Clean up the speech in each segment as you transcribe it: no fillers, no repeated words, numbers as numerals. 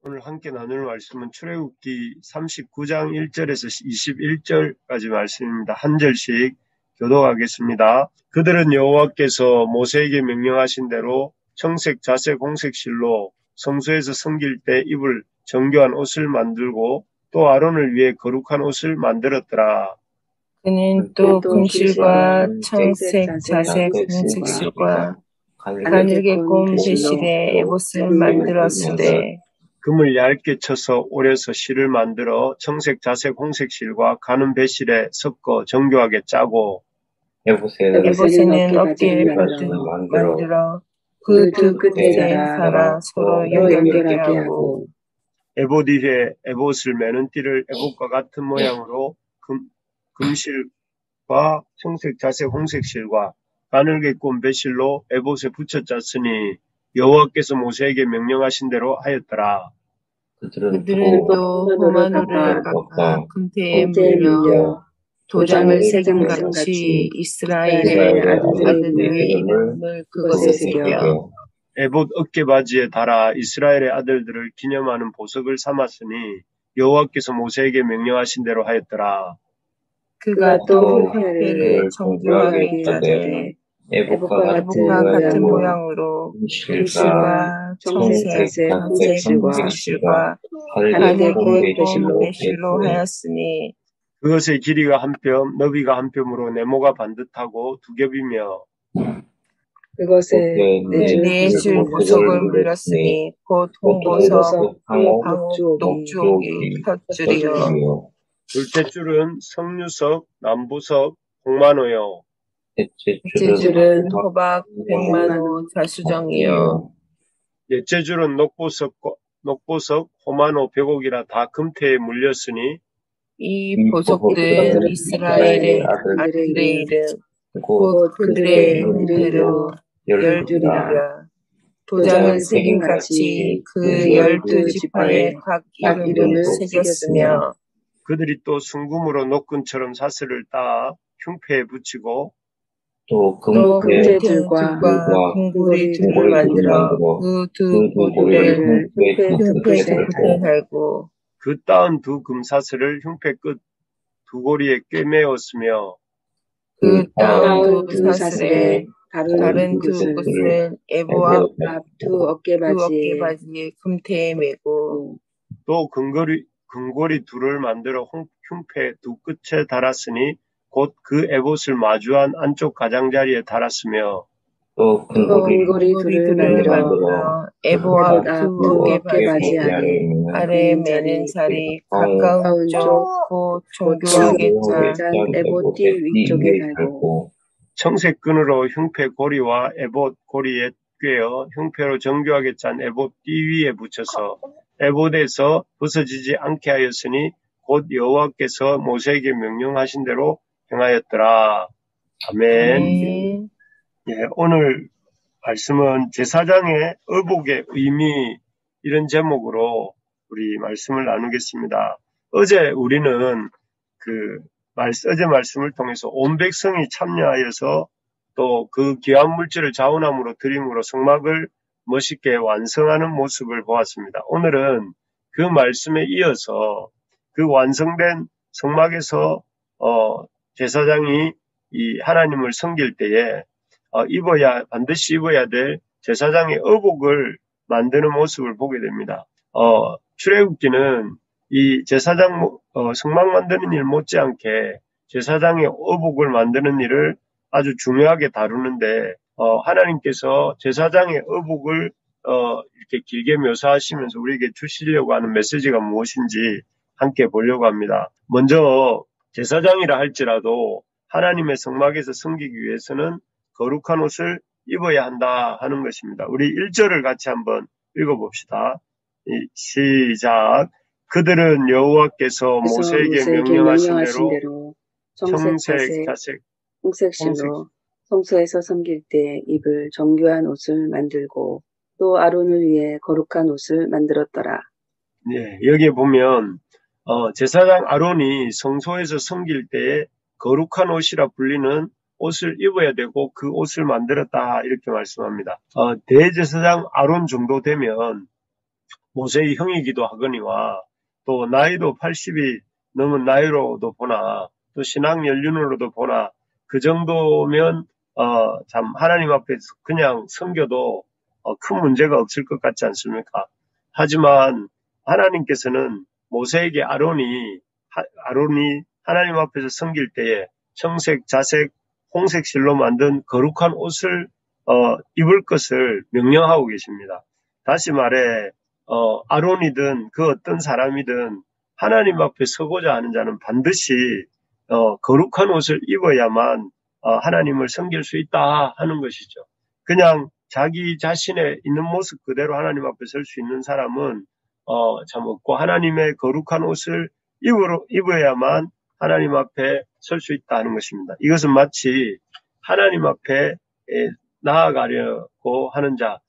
오늘 함께 나눌 말씀은 출애굽기 39장 1절에서 21절까지 말씀입니다. 한 절씩 교독하겠습니다. 그들은 여호와께서 모세에게 명령하신 대로 청색, 자색, 홍색 실로 성소에서 섬길 때 입을 정교한 옷을 만들고 또 아론을 위해 거룩한 옷을 만들었더라. 그는 또 금실과 청색, 자색, 홍색 실과 가늘게 꼰 배실에 에봇을 만들었으되 금을 얇게 쳐서 오려서 실을 만들어 청색, 자색, 홍색 실과 가는 배실에 섞어 정교하게 짜고 에봇에는 어깨를 만들어 그 두 끝에 달아 서로 연결하게 하고 에봇 위에 에봇을 매는 띠를 에봇과 같은 모양으로 금실과 청색, 자색, 홍색 실과 가늘게 꼰 배실로 에봇에 붙여 짰으니 여호와께서 모세에게 명령하신 대로 하였더라. 그들은 또 호마노를 깎아 금태에 물려 도장을 새긴 같이 이스라엘의 아들들의 이름을 그것에 새겨 에봇 어깨바지에 달아 이스라엘의 아들들을 기념하는 보석을 삼았으니 여호와께서 모세에게 명령하신 대로 하였더라. 그가 또 화폐를 정교하게 짜되 에봇과 같은 모양으로 금실과 청색, 자색, 홍색 실과 가늘게 꼰 배실로 하였으니 그것의 길이가 한 뼘, 너비가 한 뼘으로 네모가 반듯하고 두 겹이며 그것에 네 줄 보석을 물렸으니 곧 홍보석, 황옥, 녹주옥이 텄줄이요 둘째 줄은 석류석, 남부석, 홍마노요. 넷째 줄은 호박, 백만호, 자수정이요 넷째 줄은 녹보석, 호마노, 벽옥이라 다 금태에 물렸으니 이 보석들은 이스라엘의 아들들의 이름 곧 그들의 이름대로 12줄이라. 도장을 새긴 같이 그 12지파에 각 이름을 새겼으며 그들이 또 순금으로 녹근처럼 사슬을 따 흉패에 붙이고 또 금태들과 금고리 둘을 만들어 그 두 고리를 흉패 끝에 달고 그 따은 두 금사슬을 흉패 끝 두 고리에 꿰매었으며 그 따은 두 사슬에 다른 두 끝을 에봇 앞 두 어깨바지에 금태에 매고 또 금고리 둘을 만들어 흉패 두 끝에 달았으니 곧 그 에봇을 마주한 안쪽 가장자리에 달았으며 또 금고리 둘을 만들어 에봇 앞 두 어깨바지 아래 매는 살이 가까운 쪽 곧 정교하게 짠 에봇 띠 위쪽에 달고 청색 끈으로 흉패 고리와 에봇 고리에 꿰어 흉패로 정교하게 짠 에봇 띠 위에 붙여서 에봇에서 벗어지지 않게 하였으니 곧 여호와께서 모세에게 명령하신 대로 행하였더라. 아멘. 예, 오늘 말씀은 제사장의 의복의 의미 이런 제목으로 우리 말씀을 나누겠습니다. 어제 우리는 어제 말씀을 통해서 온 백성이 참여하여서 또 그 귀한 물질을 자원함으로 드림으로 성막을 멋있게 완성하는 모습을 보았습니다. 오늘은 그 말씀에 이어서 그 완성된 성막에서 제사장이 이 하나님을 섬길 때에 반드시 입어야 될 제사장의 의복을 만드는 모습을 보게 됩니다. 출애굽기는 이 제사장 성막 만드는 일 못지않게 제사장의 의복을 만드는 일을 아주 중요하게 다루는데 하나님께서 제사장의 의복을 이렇게 길게 묘사하시면서 우리에게 주시려고 하는 메시지가 무엇인지 함께 보려고 합니다. 먼저 제사장이라 할지라도 하나님의 성막에서 섬기기 위해서는 거룩한 옷을 입어야 한다 하는 것입니다. 우리 1절을 같이 한번 읽어봅시다. 시작. 그들은 여호와께서 모세에게 명령하신 대로 청색, 자색, 홍색 실로 성소에서 섬길 때 입을 정교한 옷을 만들고 또 아론을 위해 거룩한 옷을 만들었더라. 네, 여기에 보면 제사장 아론이 성소에서 섬길 때에 거룩한 옷이라 불리는 옷을 입어야 되고 그 옷을 만들었다 이렇게 말씀합니다. 대제사장 아론 정도 되면 모세의 형이기도 하거니와 또 나이도 80이 넘은 나이로도 보나 또 신앙 연륜으로도 보나 그 정도면 참 하나님 앞에서 그냥 섬겨도 큰 문제가 없을 것 같지 않습니까? 하지만 하나님께서는 모세에게 아론이 하나님 앞에서 섬길 때에 청색, 자색, 홍색 실로 만든 거룩한 옷을 입을 것을 명령하고 계십니다. 다시 말해 아론이든 그 어떤 사람이든 하나님 앞에 서고자 하는 자는 반드시 거룩한 옷을 입어야만 하나님을 섬길 수 있다 하는 것이죠. 그냥 자기 자신의 있는 모습 그대로 하나님 앞에 설 수 있는 사람은 참 없고 하나님의 거룩한 옷을 입어야만 하나님 앞에 설 수 있다 하는 것입니다. 이것은 마치 하나님 앞에 나아가려고 하는 자,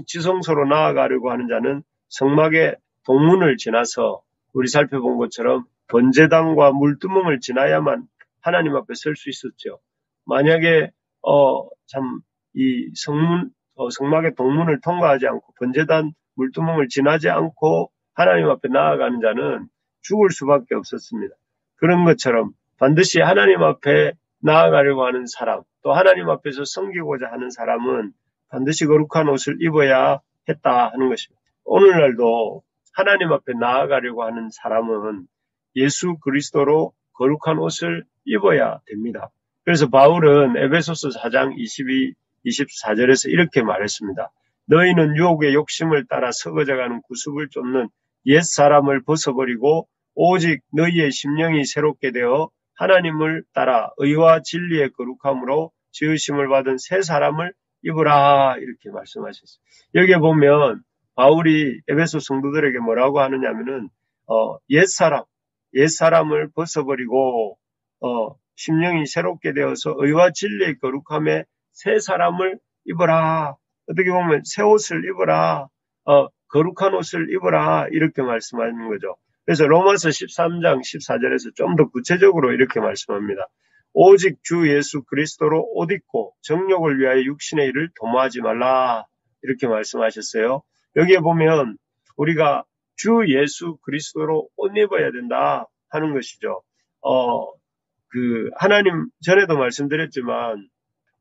지성소로 나아가려고 하는 자는 성막의 동문을 지나서 우리 살펴본 것처럼 번제단과 물두멍을 지나야만 하나님 앞에 설 수 있었죠. 만약에 참 이 성막의 동문을 통과하지 않고 번제단 물두멍을 지나지 않고 하나님 앞에 나아가는 자는 죽을 수밖에 없었습니다. 그런 것처럼 반드시 하나님 앞에 나아가려고 하는 사람, 또 하나님 앞에서 섬기고자 하는 사람은 반드시 거룩한 옷을 입어야 했다 하는 것입니다. 오늘날도 하나님 앞에 나아가려고 하는 사람은 예수 그리스도로 거룩한 옷을 입어야 됩니다. 그래서 바울은 에베소서 4장 22, 24절에서 이렇게 말했습니다. 너희는 유혹의 욕심을 따라 썩어져가는 구습을 쫓는 옛 사람을 벗어버리고 오직 너희의 심령이 새롭게 되어 하나님을 따라 의와 진리의 거룩함으로 지으심을 받은 새 사람을 입으라 이렇게 말씀하셨어요. 여기에 보면 바울이 에베소 성도들에게 뭐라고 하느냐면은 옛 사람을 벗어버리고 심령이 새롭게 되어서 의와 진리의 거룩함에 새 사람을 입어라. 어떻게 보면 새 옷을 입어라. 거룩한 옷을 입어라. 이렇게 말씀하는 거죠. 그래서 로마서 13장 14절에서 좀 더 구체적으로 이렇게 말씀합니다. 오직 주 예수 그리스도로 옷 입고 정욕을 위하여 육신의 일을 도모하지 말라. 이렇게 말씀하셨어요. 여기에 보면 우리가 주 예수 그리스도로 옷 입어야 된다 하는 것이죠. 하나님 전에도 말씀드렸지만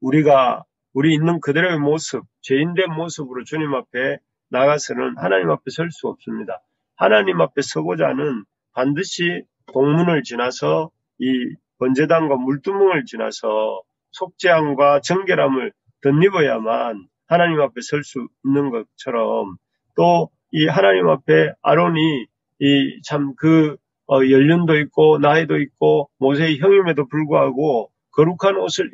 우리 있는 그대로의 모습, 죄인된 모습으로 주님 앞에 나가서는 하나님 앞에 설 수 없습니다. 하나님 앞에 서고자 하는 반드시 동문을 지나서 이 번제단과 물두멍을 지나서 속죄함과 정결함을 덧입어야만 하나님 앞에 설 수 있는 것처럼 또 이 하나님 앞에 아론이 연륜도 있고 나이도 있고 모세의 형임에도 불구하고 거룩한 옷을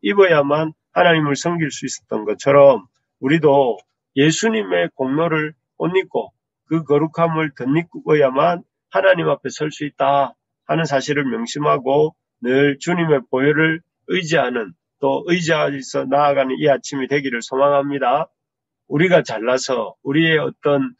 입어야만 하나님을 섬길 수 있었던 것처럼 우리도 예수님의 공로를 옷 입고 그 거룩함을 덧입어야만 하나님 앞에 설 수 있다 하는 사실을 명심하고 늘 주님의 보혈을 의지하는 또 의지하여서 나아가는 이 아침이 되기를 소망합니다. 우리가 잘나서 우리의 어떤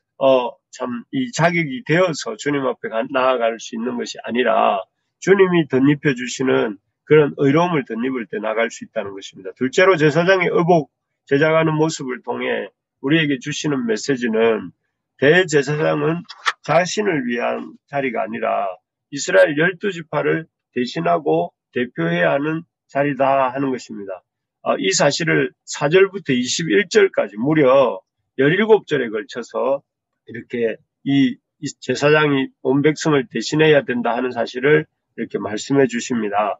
이 자격이 되어서 주님 앞에 나아갈 수 있는 것이 아니라 주님이 덧입혀 주시는 그런 의로움을 덧입을 때 나갈 수 있다는 것입니다. 둘째로 제사장의 의복 제작하는 모습을 통해 우리에게 주시는 메시지는 대제사장은 자신을 위한 자리가 아니라 이스라엘 12지파를 대신하고 대표해야 하는 자리다 하는 것입니다. 이 사실을 4절부터 21절까지 무려 17절에 걸쳐서 이렇게 이 제사장이 온 백성을 대신해야 된다 하는 사실을 이렇게 말씀해 주십니다.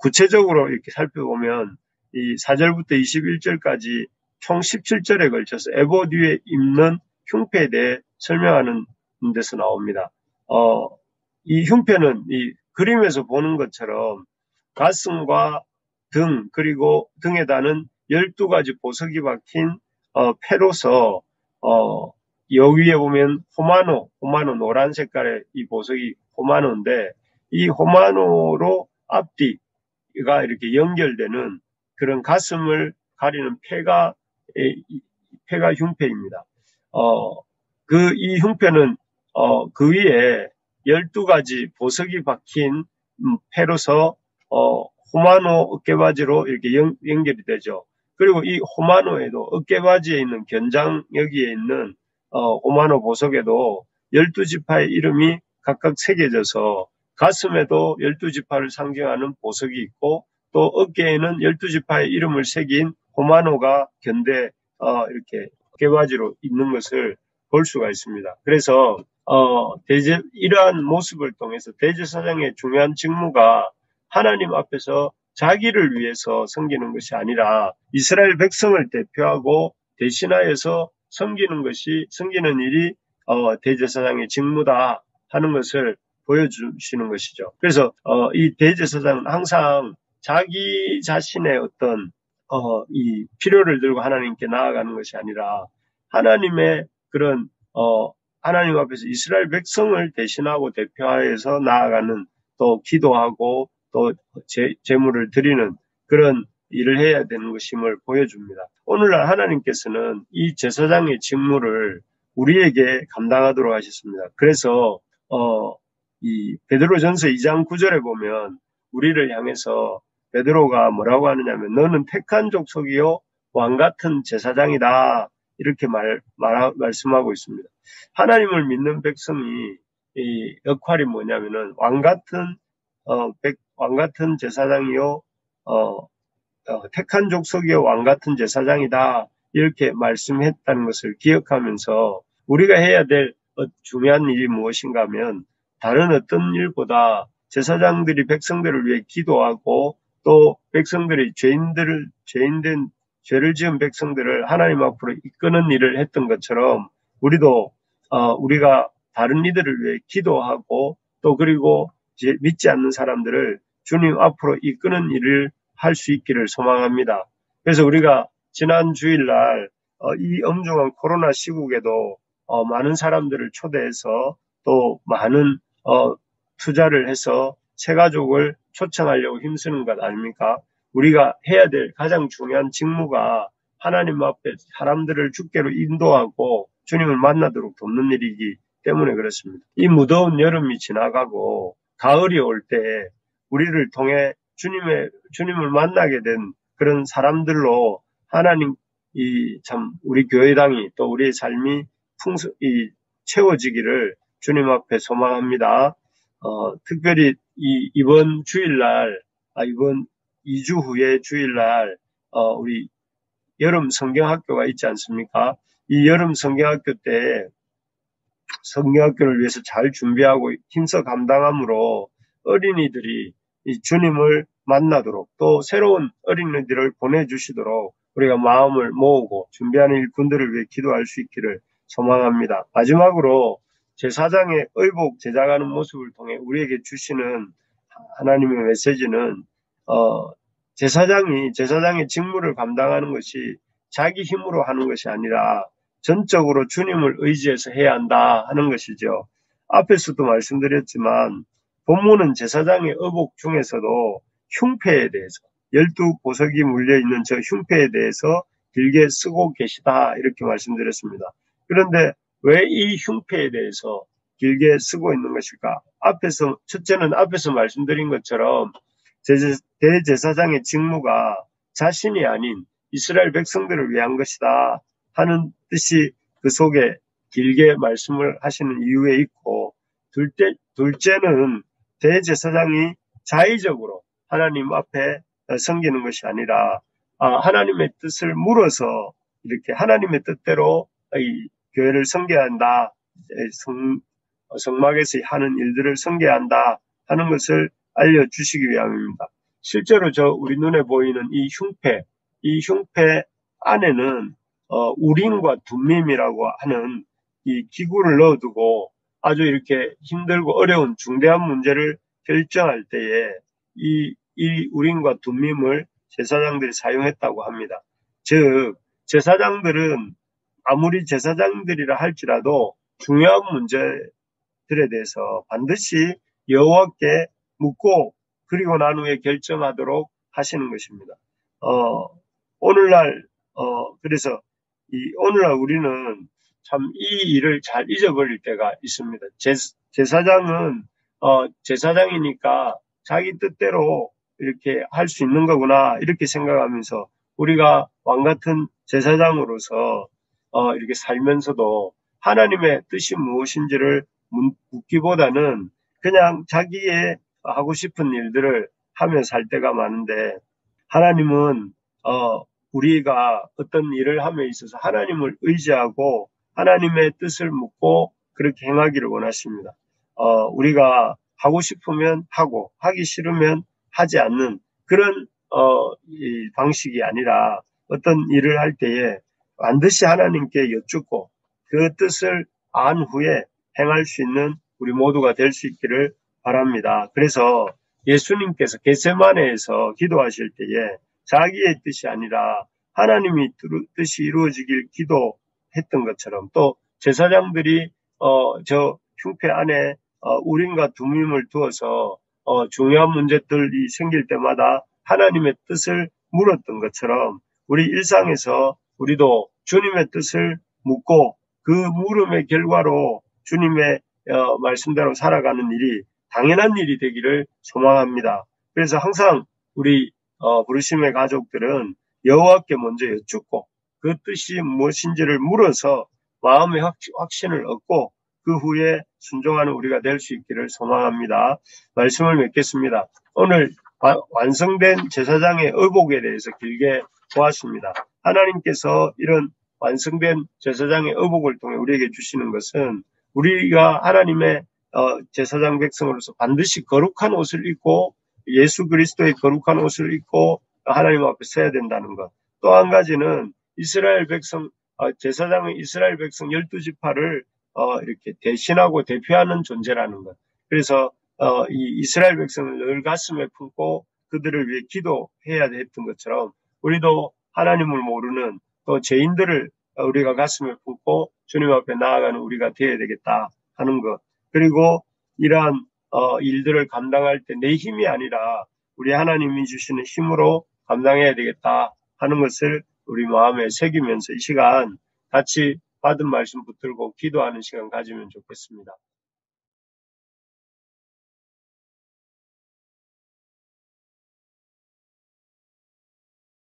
구체적으로 이렇게 살펴보면 이 4절부터 21절까지 총 17절에 걸쳐서 에봇 위에 입는 흉패에 대해 설명하는 데서 나옵니다. 이 흉패는 이 그림에서 보는 것처럼 가슴과 등 그리고 등에다는 12가지 보석이 박힌 패로서 여기에 보면 호마노 노란 색깔의 이 보석이 호마노인데 이 호마노로 앞뒤가 이렇게 연결되는 그런 가슴을 가리는 패가 흉패입니다. 이 흉패는 그 위에 12가지 보석이 박힌 패로서 호마노 어깨바지로 이렇게 연결이 되죠. 그리고 이 호마노에도 어깨바지에 있는 견장 여기에 있는 호마노 보석에도 12지파의 이름이 각각 새겨져서 가슴에도 12지파를 상징하는 보석이 있고 또 어깨에는 12지파의 이름을 새긴 호마노가 견대 이렇게 어깨바지로 있는 것을 볼 수가 있습니다. 그래서 이러한 모습을 통해서 대제사장의 중요한 직무가 하나님 앞에서 자기를 위해서 섬기는 것이 아니라 이스라엘 백성을 대표하고 대신하여서 섬기는 일이 대제사장의 직무다 하는 것을 보여주시는 것이죠. 그래서 이 대제사장은 항상 자기 자신의 어떤 이 필요를 들고 하나님께 나아가는 것이 아니라 하나님의 그런 하나님 앞에서 이스라엘 백성을 대신하고 대표하여서 나아가는 또 기도하고 또 제물을 드리는 그런 일을 해야 되는 것임을 보여줍니다. 오늘날 하나님께서는 이 제사장의 직무를 우리에게 감당하도록 하셨습니다. 그래서 이 베드로전서 2장 9절에 보면 우리를 향해서 베드로가 뭐라고 하느냐면 너는 택한 족속이요 왕 같은 제사장이다 이렇게 말씀하고 있습니다. 하나님을 믿는 백성이 이 역할이 뭐냐면은 왕 같은 제사장이요 택한 족속이요 왕 같은 제사장이다 이렇게 말씀했다는 것을 기억하면서 우리가 해야 될 중요한 일이 무엇인가 하면 다른 어떤 일보다 제사장들이 백성들을 위해 기도하고 또 백성들이 죄를 지은 백성들을 하나님 앞으로 이끄는 일을 했던 것처럼 우리도 우리가 다른 이들을 위해 기도하고 또 그리고 믿지 않는 사람들을 주님 앞으로 이끄는 일을 할 수 있기를 소망합니다. 그래서 우리가 지난 주일날 이 엄중한 코로나 시국에도 많은 사람들을 초대해서 또 많은 투자를 해서 새가족을 초청하려고 힘쓰는 것 아닙니까? 우리가 해야 될 가장 중요한 직무가 하나님 앞에 사람들을 주께로 인도하고 주님을 만나도록 돕는 일이기 때문에 그렇습니다. 이 무더운 여름이 지나가고 가을이 올 때 우리를 통해 주님을 만나게 된 그런 사람들로 하나님 우리 교회당이 또 우리의 삶이 채워지기를 주님 앞에 소망합니다. 특별히 이번 주일날, 이번 2주 후에 주일날, 우리 여름 성경학교가 있지 않습니까? 이 여름 성경학교 때 성경학교를 위해서 잘 준비하고 힘써 감당함으로 어린이들이 이 주님을 만나도록 또 새로운 어린이들을 보내주시도록 우리가 마음을 모으고 준비하는 일꾼들을 위해 기도할 수 있기를 소망합니다. 마지막으로 제사장의 의복 제작하는 모습을 통해 우리에게 주시는 하나님의 메시지는 제사장의 직무를 감당하는 것이 자기 힘으로 하는 것이 아니라 전적으로 주님을 의지해서 해야 한다 하는 것이죠. 앞에서도 말씀드렸지만 본문은 제사장의 의복 중에서도 흉패에 대해서 12보석이 물려있는 저 흉패에 대해서 길게 쓰고 계시다 이렇게 말씀드렸습니다. 그런데 왜 이 흉패에 대해서 길게 쓰고 있는 것일까? 첫째는 앞에서 말씀드린 것처럼 대제사장의 직무가 자신이 아닌 이스라엘 백성들을 위한 것이다 하는 뜻이 그 속에 길게 말씀을 하시는 이유에 있고, 둘째는 대제사장이 자의적으로 하나님 앞에 섬기는 것이 아니라 하나님의 뜻을 물어서 이렇게 하나님의 뜻대로 이 교회를 섬겨야 한다, 성막에서 하는 일들을 섬겨야 한다 하는 것을 알려주시기 위함입니다. 실제로 우리 눈에 보이는 이 흉패 안에는 우림과 둠밈이라고 하는 이 기구를 넣어두고 아주 이렇게 힘들고 어려운 중대한 문제를 결정할 때에 이 우림과 둠밈을 제사장들이 사용했다고 합니다. 즉 제사장들은 아무리 제사장들이라 할지라도 중요한 문제들에 대해서 반드시 여호와께 묻고 그리고 난 후에 결정하도록 하시는 것입니다. 그래서 오늘날 우리는 참 이 일을 잘 잊어버릴 때가 있습니다. 제사장은 제사장이니까 자기 뜻대로 이렇게 할 수 있는 거구나 이렇게 생각하면서 우리가 왕 같은 제사장으로서 이렇게 살면서도 하나님의 뜻이 무엇인지를 묻기보다는 그냥 자기의 하고 싶은 일들을 하며 살 때가 많은데, 하나님은 우리가 어떤 일을 함에 있어서 하나님을 의지하고 하나님의 뜻을 묻고 그렇게 행하기를 원하십니다. 우리가 하고 싶으면 하고 하기 싫으면 하지 않는 그런 이 방식이 아니라, 어떤 일을 할 때에 반드시 하나님께 여쭙고 그 뜻을 안 후에 행할 수 있는 우리 모두가 될 수 있기를 바랍니다. 그래서 예수님께서 겟세마네에서 기도하실 때에 자기의 뜻이 아니라 하나님이 뜻이 이루어지길 기도했던 것처럼, 또 제사장들이 저 흉패 안에 우림과 둠임을 두어서 중요한 문제들이 생길 때마다 하나님의 뜻을 물었던 것처럼, 우리 일상에서 우리도 주님의 뜻을 묻고 그 물음의 결과로 주님의 말씀대로 살아가는 일이 당연한 일이 되기를 소망합니다. 그래서 항상 우리 부르심의 가족들은 여호와께 먼저 여쭙고 그 뜻이 무엇인지를 물어서 마음의 확신을 얻고 그 후에 순종하는 우리가 될 수 있기를 소망합니다. 말씀을 맺겠습니다. 오늘 완성된 제사장의 의복에 대해서 길게 보았습니다. 하나님께서 이런 완성된 제사장의 의복을 통해 우리에게 주시는 것은, 우리가 하나님의 제사장 백성으로서 반드시 거룩한 옷을 입고 예수 그리스도의 거룩한 옷을 입고 하나님 앞에 서야 된다는 것. 또 한 가지는 이스라엘 백성, 제사장의 이스라엘 백성 12지파를 이렇게 대신하고 대표하는 존재라는 것. 그래서 이 이스라엘 백성을 늘 가슴에 품고 그들을 위해 기도해야 했던 것처럼, 우리도 하나님을 모르는 또 죄인들을 우리가 가슴에 품고 주님 앞에 나아가는 우리가 되어야 되겠다 하는 것. 그리고 이러한 일들을 감당할 때 내 힘이 아니라 우리 하나님이 주시는 힘으로 감당해야 되겠다 하는 것을 우리 마음에 새기면서 이 시간 같이 받은 말씀 붙들고 기도하는 시간 가지면 좋겠습니다.